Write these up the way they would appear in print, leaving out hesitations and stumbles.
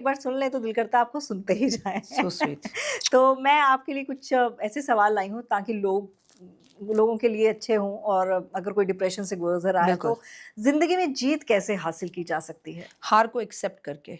एक बार सुन लें तो दिल करता है आपको सुनते ही जाएँ। So sweet. तो मैं आपके लिए कुछ ऐसे सवाल लाई हूँ ताकि लोगों के लिए अच्छे हों और अगर कोई डिप्रेशन से गुज़र रहा है बिल्कुल। तो ज़िंदगी में जीत कैसे हासिल की जा सकती है? हार को एक्सेप्ट करके।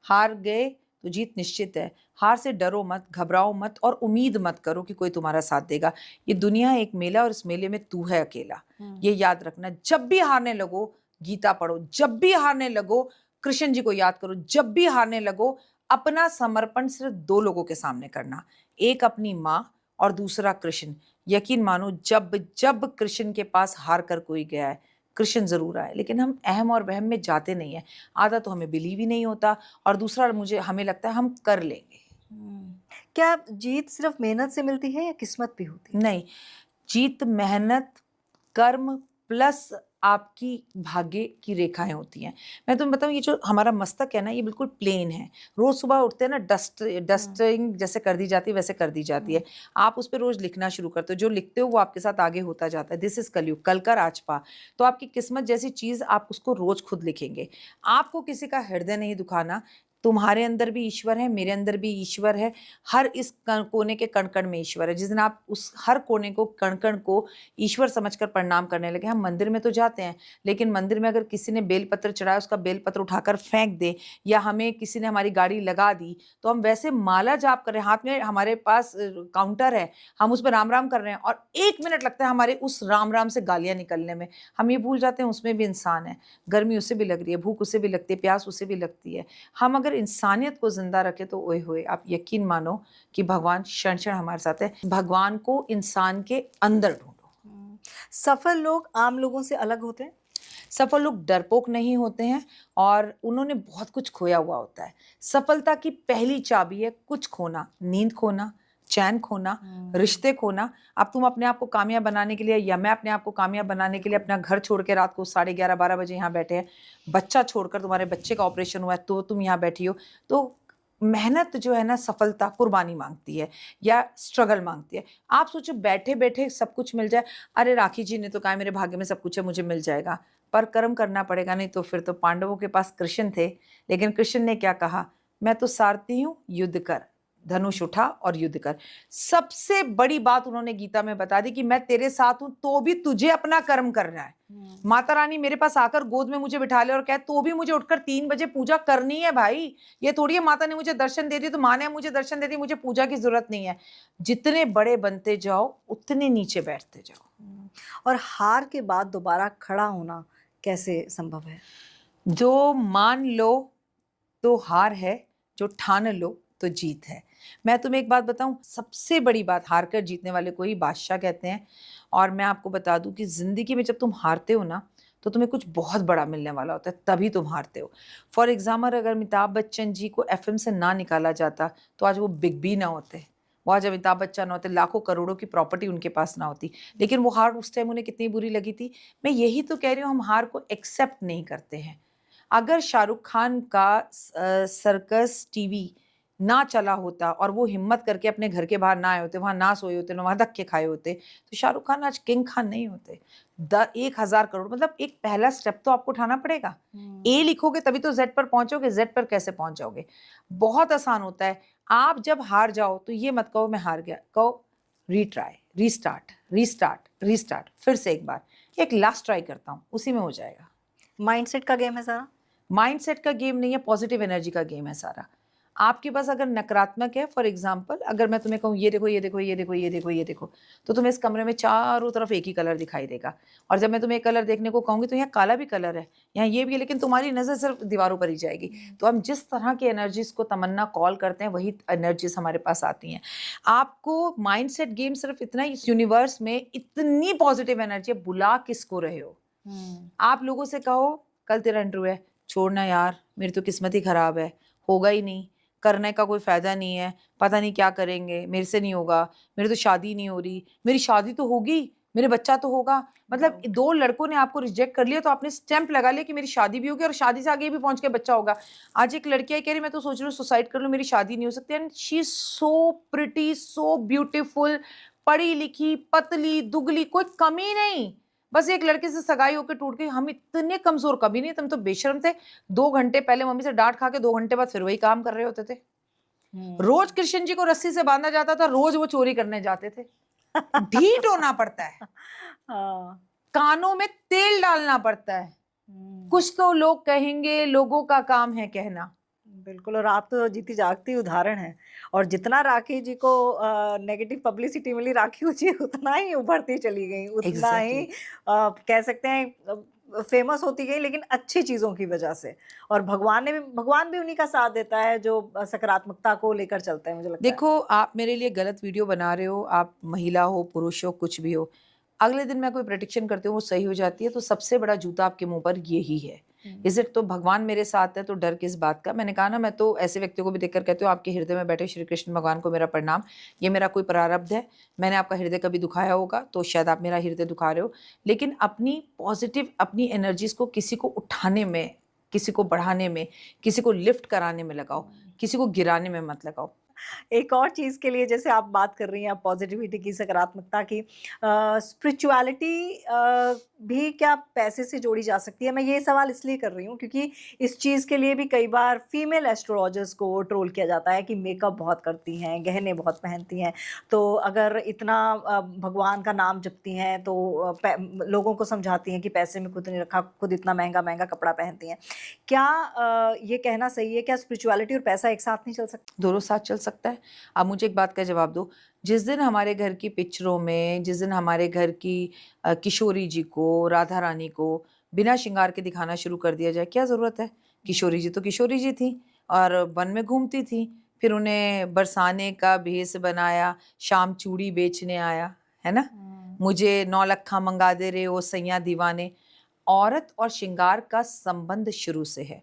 हार गए तो जीत निश्चित है। हार से डरो मत, घबराओ मत और उम्मीद मत करो कि कोई तुम्हारा साथ देगा। ये दुनिया है एक मेला और इस मेले में तू है अकेला। हुँ। ये याद रखना, जब भी हारने लगो गीता पढ़ो, जब भी हारने लगो कृष्ण जी को याद करो, जब भी हारने लगो अपना समर्पण सिर्फ 2 लोगों के सामने करना। एक अपनी माँ और दूसरा कृष्ण। यकीन मानो जब जब कृष्ण के पास हार कर कोई गया है, कृष्ण ज़रूर आए, लेकिन हम अहम और वहम में जाते नहीं हैं। आधा तो हमें बिलीव ही नहीं होता और दूसरा मुझे हमें लगता है हम कर लेंगे। हुँ। क्या जीत सिर्फ़ मेहनत से मिलती है या किस्मत भी होती है? नहीं, जीत मेहनत, कर्म प्लस आपकी भाग्य की रेखाएँ होती हैं। मैं तुम्हें बताऊँ ये जो हमारा मस्तक है ना ये बिल्कुल प्लेन है। रोज़ सुबह उठते हैं ना हुँ, डस्टिंग जैसे कर दी जाती है वैसे कर दी जाती हुँ। है। आप उस पे रोज़ लिखना शुरू करते हो, जो लिखते हो वो आपके साथ आगे होता जाता है। दिस इज़ कलयुग, कल कर आज पा। तो आपकी किस्मत जैसी चीज़ आप उसको रोज़ खुद लिखेंगे। आपको किसी का हृदय नहीं दुखाना, तुम्हारे अंदर भी ईश्वर है, मेरे अंदर भी ईश्वर है। हर इस कोने के कण-कण में ईश्वर है। जिस दिन आप उस हर कोने को, कण-कण को ईश्वर समझकर प्रणाम करने लगे। हम मंदिर में तो जाते हैं, लेकिन मंदिर में अगर किसी ने बेलपत्र चढ़ाया, उसका बेलपत्र उठाकर फेंक दे या हमें किसी ने हमारी गाड़ी लगा दी, तो हम वैसे माला जाप कर रहे हैं, हाथ में हमारे पास काउंटर है, हम उस पे राम-राम कर रहे हैं और 1 मिनट लगता है हमारे उस राम-राम से गालियाँ निकलने में। हम ये भूल जाते हैं उसमें भी इंसान है, गर्मी उसे भी लग रही है, भूख उसे भी लगती है, प्यास उसे भी लगती है। हम अगर इंसानियत को ज़िंदा रखें तो ओए होए! आप यकीन मानो कि भगवान क्षण-क्षण हमारे साथ है। भगवान को इंसान के अंदर ढूँढो। हुँ। सफल लोग आम लोगों से अलग होते हैं? सफल लोग डरपोक नहीं होते हैं और उन्होंने बहुत कुछ खोया हुआ होता है। सफलता की पहली चाबी है कुछ खोना, नींद खोना, चैन खोना, हुँ। रिश्ते खोना। अब तुम अपने आप को कामयाब बनाने के लिए या मैं अपने आप को कामयाब बनाने के लिए बिल्कुल। अपना घर छोड़ के रात को 11:30-12 बजे यहाँ बैठे हैं, बच्चा छोड़कर तुम्हारे बच्चे का ऑपरेशन हुआ है तो तुम यहाँ बैठी हो। तो मेहनत जो है ना सफलता कुर्बानी माँगती है या स्ट्रगल माँगती है। आप सोचो बैठे-बैठे सब कुछ मिल जाए, अरे राखी जी ने तो कहा है मेरे भाग्य में सब कुछ है मुझे मिल जाएगा। पर कर्म करना पड़ेगा, नहीं तो फिर तो पांडवों के पास कृष्ण थे, लेकिन कृष्ण ने क्या कहा? मैं तो सारथी हूँ, युद्ध कर। धनुष उठा और युद्ध कर। सबसे बड़ी बात उन्होंने गीता में बता दी कि मैं तेरे साथ हूँ, तो भी तुझे अपना कर्म करना है। हुँ। माता रानी मेरे पास आकर गोद में मुझे बिठा ले और कहे, तो भी मुझे उठकर 3 बजे पूजा करनी है भाई। ये थोड़ी है माता ने मुझे दर्शन दे दिए, तो माँ ने मुझे दर्शन दे दिए, मुझे पूजा की ज़रूरत नहीं है। जितने बड़े बनते जाओ, उतने नीचे बैठते जाओ। हुँ। और हार के बाद दोबारा खड़ा होना कैसे संभव है? जो मान लो तो हार है, जो ठान लो तो जीत है। मैं तुम्हें एक बात बताऊँ, सबसे बड़ी बात हार कर जीतने वाले को ही बादशाह कहते हैं और मैं आपको बता दूँ कि ज़िंदगी में जब तुम हारते हो ना, तो तुम्हें कुछ बहुत बड़ा मिलने वाला होता है, तभी तुम हारते हो। फॉर एग्ज़ाम्पल अगर अमिताभ बच्चन जी को एफ़एम से ना निकाला जाता, तो आज वो बिग बी ना होते। वो आज अमिताभ बच्चन ना होते, लाखों करोड़ों की प्रॉपर्टी उनके पास ना होती। लेकिन वो हार उस टाइम उन्हें कितनी बुरी लगी थी। मैं यही तो कह रही हूँ, हम हार को एक्सेप्ट नहीं करते हैं। अगर शाहरुख खान का सर्कस टीवी ना चला होता और वो हिम्मत करके अपने घर के बाहर ना आए होते, वहाँ ना सोए होते, ना वहाँ धक्के खाए होते, तो शाहरुख खान आज किंग खान नहीं होते। 1000 करोड़ मतलब एक पहला स्टेप तो आपको उठाना पड़ेगा। हुँ। ए लिखोगे तभी तो ज़ेड पर पहुँचोगे, ज़ेड पर कैसे पहुँच जाओगे? बहुत आसान होता है। आप जब हार जाओ तो ये मत कहो मैं हार गया, कहो रीट्राई, रीस्टार्ट, रीस्टार्ट, रीस्टार्ट फिर से एक बार। एक लास्ट ट्राई करता हूँ, उसी में हो जाएगा। माइंडसेट का गेम है सारा? माइंडसेट का गेम नहीं है, पॉजिटिव एनर्जी का गेम है सारा। आपके पास अगर नकारात्मक है, फॉर एग्ज़ाम्पल अगर मैं तुम्हें कहूँ ये देखो, ये देखो, ये देखो, ये देखो, ये देखो, तो तुम्हें इस कमरे में चारों तरफ एक ही कलर दिखाई देगा और जब मैं तुम्हें एक कलर देखने को कहूँगी तो यहाँ काला भी कलर है, यहाँ ये भी है, लेकिन तुम्हारी नज़र सिर्फ दीवारों पर ही जाएगी। हुँ। तो हम जिस तरह की एनर्जीज़ को तमन्ना कॉल करते हैं, वही एनर्जीज़ हमारे पास आती हैं। आपको माइंडसेट गेम सिर्फ इतना ही, इस यूनिवर्स में इतनी पॉजिटिव एनर्जी है, बुला किसको रहे हो? हुँ। आप लोगों से कहो कल तेरा इंटरव्यू है, छोड़ना यार मेरी तो किस्मत ही खराब है, होगा ही नहीं, करने का कोई फ़ायदा नहीं है, पता नहीं क्या करेंगे, मेरे से नहीं होगा, मेरी तो शादी नहीं हो रही, मेरी शादी तो होगी, मेरे बच्चा तो होगा। मतलब राइट। 2 लड़कों ने आपको रिजेक्ट कर लिया तो आपने स्टैम्प लगा लिया कि मेरी शादी भी होगी और शादी से आगे भी पहुँच के बच्चा होगा। आज एक लड़की है कह रही मैं तो सोच रही हूँ सुसाइड कर लूँ, मेरी शादी नहीं हो सकती and she is so pretty, so beautiful, पढ़ी-लिखी, पतली, दुगली, कोई कमी नहीं। बस एक लड़के से सगाई होकर टूट गई। हम इतने कमजोर कभी नहीं, तुम तो बेशर्म थे। 2 घंटे पहले मम्मी से डांट खा के 2 घंटे बाद फिर वही काम कर रहे होते थे। रोज कृष्ण जी को रस्सी से बांधा जाता था, रोज वो चोरी करने जाते थे। ढीठ होना पड़ता है, हाँ। कानों में तेल डालना पड़ता है। कुछ तो लोग कहेंगे, लोगों का काम है कहना। बिल्कुल, और आप तो जीती जागती उदाहरण हैं। और जितना राखी जी को नेगेटिव पब्लिसिटी मिली, राखी जी उतना ही उभरती चली गई, उतना ही एग्जैक्टली। कह सकते हैं फेमस होती गई, लेकिन अच्छी चीज़ों की वजह से। और भगवान भी उन्हीं का साथ देता है जो सकारात्मकता को लेकर चलते हैं, मुझे लगता है। देखो, आप मेरे लिए गलत वीडियो बना रहे हो, आप महिला हो, पुरुष हो, कुछ भी हो, अगले दिन मैं कोई प्रेडिक्शन करती हूँ वो सही हो जाती है, तो सबसे बड़ा जूता आपके मुंह पर यही है। Is it? तो भगवान मेरे साथ है तो डर किस बात का। मैंने कहा ना, मैं तो ऐसे व्यक्तियों को भी देखकर कहती हूँ, आपके हृदय में बैठे श्री कृष्ण भगवान को मेरा प्रणाम। ये मेरा कोई प्रारब्ध है, मैंने आपका हृदय कभी दुखाया होगा तो शायद आप मेरा हृदय दुखा रहे हो। लेकिन अपनी पॉजिटिव, अपनी एनर्जीज को किसी को उठाने में, किसी को बढ़ाने में, किसी को लिफ्ट कराने में लगाओ, किसी को गिराने में मत लगाओ। एक और चीज़ के लिए, जैसे आप बात कर रही हैं, आप पॉजिटिविटी की, सकारात्मकता की, स्पिरिचुअलिटी भी क्या पैसे से जोड़ी जा सकती है? मैं ये सवाल इसलिए कर रही हूँ क्योंकि इस चीज़ के लिए भी कई बार फीमेल एस्ट्रोलॉजर्स को ट्रोल किया जाता है कि मेकअप बहुत करती हैं, गहने बहुत पहनती हैं, तो अगर इतना भगवान का नाम जपती हैं तो लोगों को समझाती हैं कि पैसे में खुद नहीं रखा, खुद इतना महंगा महंगा कपड़ा पहनती हैं। क्या ये कहना सही है? क्या स्पिरिचुअलिटी और पैसा एक साथ नहीं चल सकता? दोनों साथ चल सकता है। आप मुझे एक बात का जवाब दो, जिस दिन हमारे घर की पिक्चरों में, जिस दिन हमारे घर की किशोरी जी को, राधा रानी को बिना श्रृंगार के दिखाना शुरू कर दिया जाए, क्या ज़रूरत है? किशोरी जी तो किशोरी जी थी और वन में घूमती थी, फिर उन्हें बरसाने का भेष बनाया, शाम चूड़ी बेचने आया, है ना? मुझे 9 लखा मंगा दे रे ओ सैयां दीवाने। औरत और श्रृंगार का संबंध शुरू से है,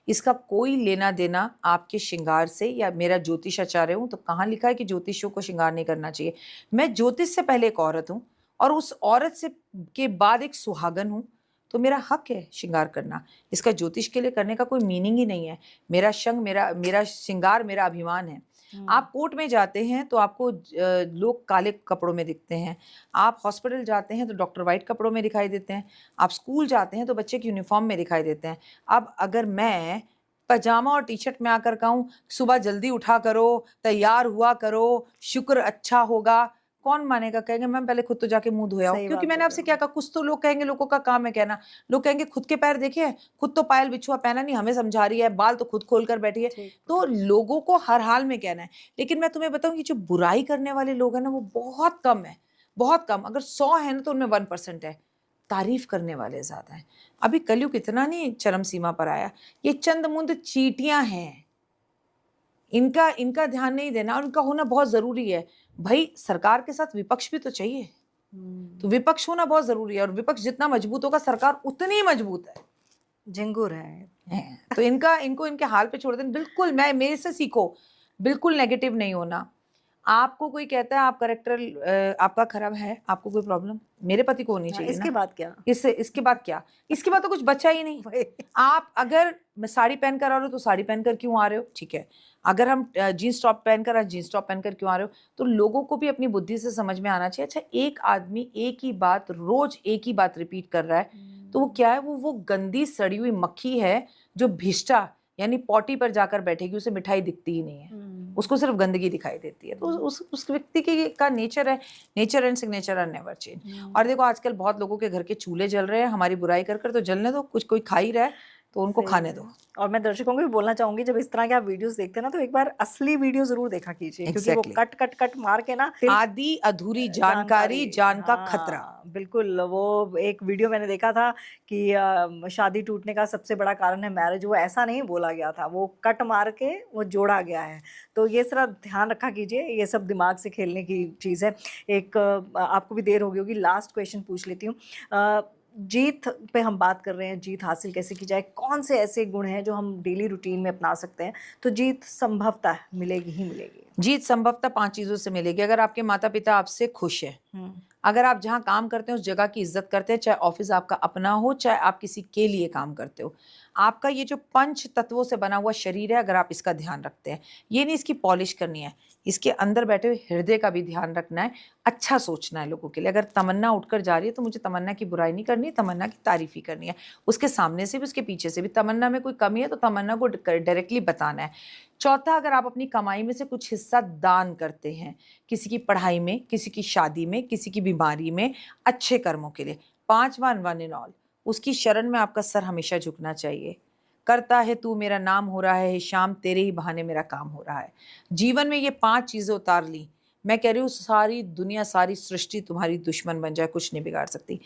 इसका कोई लेना देना आपके श्रृंगार से। या मेरा ज्योतिष आचार्य हूँ तो कहाँ लिखा है कि ज्योतिषियों को श्रृंगार नहीं करना चाहिए? मैं ज्योतिष से पहले एक औरत हूँ और उस औरत से के बाद एक सुहागन हूँ, तो मेरा हक है श्रृंगार करना। इसका ज्योतिष के लिए करने का कोई मीनिंग ही नहीं है। मेरा शंग, मेरा श्रृंगार मेरा अभिमान है। आप कोर्ट में जाते हैं तो आपको लोग काले कपड़ों में दिखते हैं, आप हॉस्पिटल जाते हैं तो डॉक्टर वाइट कपड़ों में दिखाई देते हैं, आप स्कूल जाते हैं तो बच्चे की यूनिफॉर्म में दिखाई देते हैं। अब अगर मैं पजामा और टी शर्ट में आकर कहूँ सुबह जल्दी उठा करो, तैयार हुआ करो, शुक्र अच्छा होगा, कौन मानेगा? कहेंगे मैम पहले खुद तो जाके मुंह धोया हो। सही क्योंकि बात मैंने बोल आपसे रहे क्या कहा? कुछ तो लोग कहेंगे, लोगों का काम है कहना। लोग कहेंगे खुद के पैर देखे हैं, खुद तो पायल बिछुआ पहना नहीं, हमें समझा रही है, बाल तो खुद खोल कर बैठी है। हो। ठीक। तो लोगों को हर हाल में कहना है। लेकिन मैं तुम्हें बताऊं, ये जो बुराई करने वाले लोग हैं ना, वो बहुत कम है, बहुत कम। अगर 100 है ना तो उनमें 1% है। तारीफ करने वाले ज्यादा हैं। अभी कलयुग इतना नहीं चरम सीमा पर आया, ये चंद मुंद चींटियां हैं, इनका इनका ध्यान नहीं देना, और इनका होना बहुत जरूरी है। भाई सरकार के साथ विपक्ष भी तो चाहिए, तो विपक्ष होना बहुत जरूरी है, और विपक्ष जितना मजबूत होगा सरकार उतनी मजबूत है। झिंगुर है। तो इनको इनके हाल पे छोड़ दें। बिल्कुल, मैं मेरे से सीखो, बिल्कुल नेगेटिव नहीं होना। आपको कोई कहता है आप करेक्टर आपका खराब है, आपको कोई प्रॉब्लम, मेरे पति को होनी चाहिए इसके ना। बाद क्या? इसके बाद क्या? इसके बाद तो कुछ बचा ही नहीं। वही। आप अगर साड़ी पहनकर आ रहे हो तो साड़ी पहनकर क्यों आ रहे हो? ठीक है। अगर हम जीन्स टॉप पहनकर, जीन्स टॉप पहनकर क्यों आ रहे हो? तो लोगों को भी अपनी बुद्धि से समझ में आना चाहिए। अच्छा, एक आदमी एक ही बात रोज एक ही बात रिपीट कर रहा है, तो वो क्या है? वो गंदी सड़ी हुई मक्खी है जो भिष्टा यानी पॉटी पर जाकर बैठेगी, उसे मिठाई दिखती ही नहीं है, उसको सिर्फ गंदगी दिखाई देती है। तो उस व्यक्ति की का नेचर है, nature and signature are never change. और देखो आजकल बहुत लोगों के घर के चूल्हे जल रहे हैं, हमारी बुराई कर कर, तो जलने दो, कुछ कोई खा ही रहा है तो उनको खाने दो। और मैं दर्शकों को भी बोलना चाहूंगी, जब इस तरह के आप वीडियोस देखते हैं ना, तो एक बार असली वीडियो जरूर देखा कीजिए, क्योंकि वो कट कट कट मार के ना आधी अधूरी जानकारी, जान का खतरा। बिल्कुल। वो एक वीडियो मैंने देखा था कि शादी टूटने का सबसे बड़ा कारण है मैरिज, वो ऐसा नहीं बोला गया था, वो कट मार के वो जोड़ा गया है। तो ये सारा ध्यान रखा कीजिए, ये सब दिमाग से खेलने की चीज़ है। एक आपको भी देर हो गई होगी, लास्ट क्वेश्चन पूछ लेती हूँ। जीत पे हम बात कर रहे हैं, जीत हासिल कैसे की जाए, कौन से ऐसे गुण हैं जो हम डेली रूटीन में अपना सकते हैं तो जीत संभवतः मिलेगी ही मिलेगी? जीत संभवतः 5 चीजों से मिलेगी। अगर आपके माता पिता आपसे खुश है, अगर आप जहाँ काम करते हैं उस जगह की इज्जत करते हैं, चाहे ऑफिस आपका अपना हो, चाहे आप किसी के लिए काम करते हो, आपका ये जो पंच तत्वों से बना हुआ शरीर है, अगर आप इसका ध्यान रखते हैं, ये नहीं इसकी पॉलिश करनी है, इसके अंदर बैठे हुए हृदय का भी ध्यान रखना है, अच्छा सोचना है लोगों के लिए। अगर तमन्ना उठकर जा रही है तो मुझे तमन्ना की बुराई नहीं करनी है, तमन्ना की तारीफ ही करनी है। उसके सामने से भी, उसके पीछे से भी। तमन्ना में कोई कमी है तो तमन्ना को डायरेक्टली बताना है। चौथा, अगर आप अपनी कमाई में से कुछ हिस्सा दान करते हैं, किसी की पढ़ाई में, किसी की शादी में, किसी की बीमारी में, अच्छे कर्मों के लिए। पांचवा, वन इन ऑल, उसकी शरण में आपका सर हमेशा झुकना चाहिए। करता है तू मेरा नाम हो रहा है शाम, तेरे ही बहाने मेरा काम हो रहा है। जीवन में ये 5 चीजें उतार ली, मैं कह रही हूँ सारी दुनिया, सारी सृष्टि तुम्हारी दुश्मन बन जाए, कुछ नहीं बिगाड़ सकती।